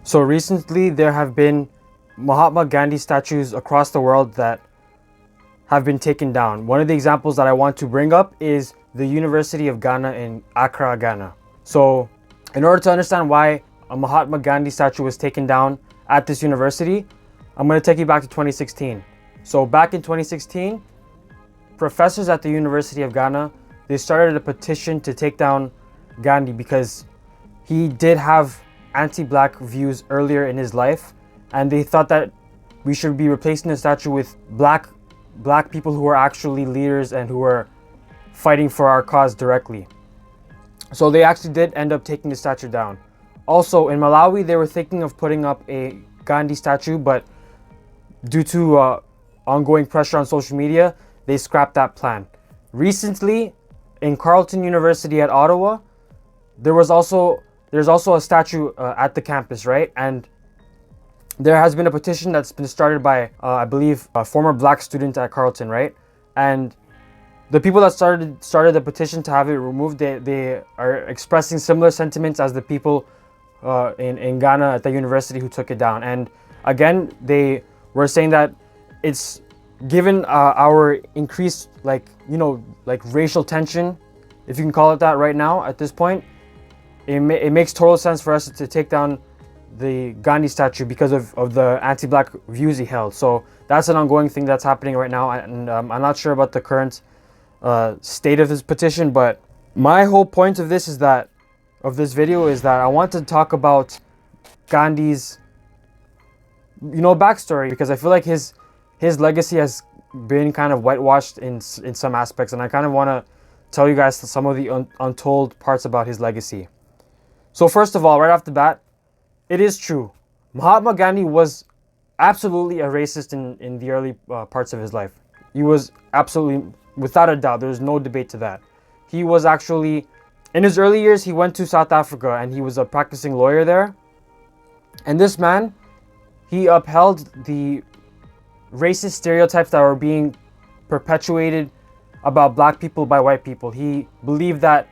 So recently there have been Mahatma Gandhi statues across the world that have been taken down. One of the examples that I want to bring up is the University of Ghana in Accra, Ghana. So in order to understand why a Mahatma Gandhi statue was taken down at this university, I'm going to take you back to 2016. So back in 2016, professors at the University of Ghana, they started a petition to take down Gandhi because he did have anti-black views earlier in his life, and they thought that we should be replacing the statue with black people who are actually leaders and who are fighting for our cause directly. So they actually did end up taking the statue down. Also in Malawi, they were thinking of putting up a Gandhi statue, but due to ongoing pressure on social media, they scrapped that plan. Recently, in Carleton University at Ottawa, there's also a statue at the campus, right? And there has been a petition that's been started by, I believe, a former black student at Carleton, right? And the people that started the petition to have it removed, they are expressing similar sentiments as the people in Ghana at the university who took it down. And again, they were saying that it's given our increased, like racial tension, if you can call it that right now at this point, it makes total sense for us to take down the Gandhi statue because of the anti-black views he held. So that's an ongoing thing that's happening right now, and I'm not sure about the current state of this petition, but my whole point of this video is that I want to talk about Gandhi's backstory, because I feel like his legacy has been kind of whitewashed in some aspects, and I kind of want to tell you guys some of the untold parts about his legacy. So first of all, right off the bat, it is true. Mahatma Gandhi was absolutely a racist in the early parts of his life. He was absolutely, without a doubt, there's no debate to that. He was actually, in his early years, he went to South Africa and he was a practicing lawyer there. And this man, he upheld the racist stereotypes that were being perpetuated about black people by white people. He believed that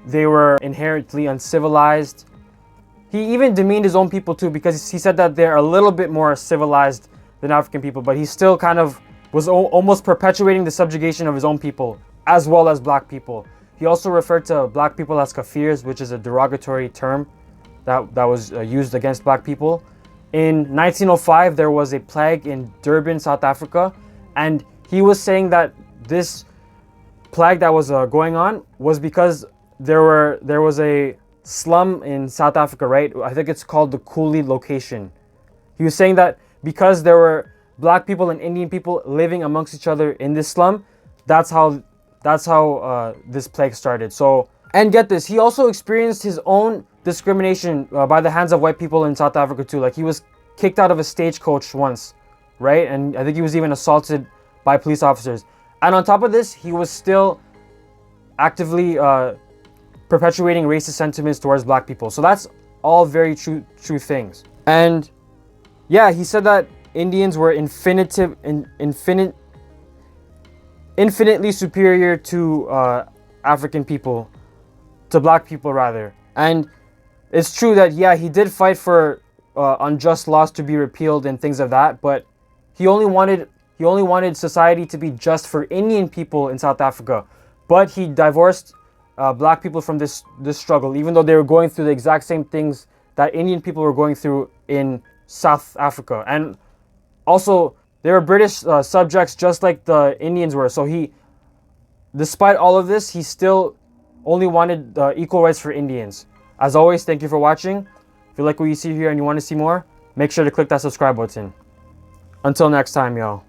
they were inherently uncivilized. He even demeaned his own people too, because he said that they're a little bit more civilized than African people, but he still kind of was almost perpetuating the subjugation of his own people as well as black people. He also referred to black people as kafirs, which is a derogatory term that was used against black people. In 1905, there was a plague in Durban, South Africa, and he was saying that this plague that was going on was because there was a slum in South Africa, right? I think it's called the Coolie location. He was saying that because there were black people and Indian people living amongst each other in this slum, that's how this plague started. So, and get this, he also experienced his own discrimination by the hands of white people in South Africa too. Like, he was kicked out of a stagecoach once, right? And I think he was even assaulted by police officers. And on top of this, he was still actively perpetuating racist sentiments towards black people. So that's all very true things. And yeah, he said that Indians were infinitely superior to African people, to black people rather. And it's true that, yeah, he did fight for unjust laws to be repealed and things of that, but he only wanted society to be just for Indian people in South Africa. But he divorced black people from this struggle, even though they were going through the exact same things that Indian people were going through in South Africa. And also, they were British subjects just like the Indians were. So he, despite all of this, he still only wanted equal rights for Indians. As always, thank you for watching. If you like what you see here and you want to see more, make sure to click that subscribe button. Until next time, y'all.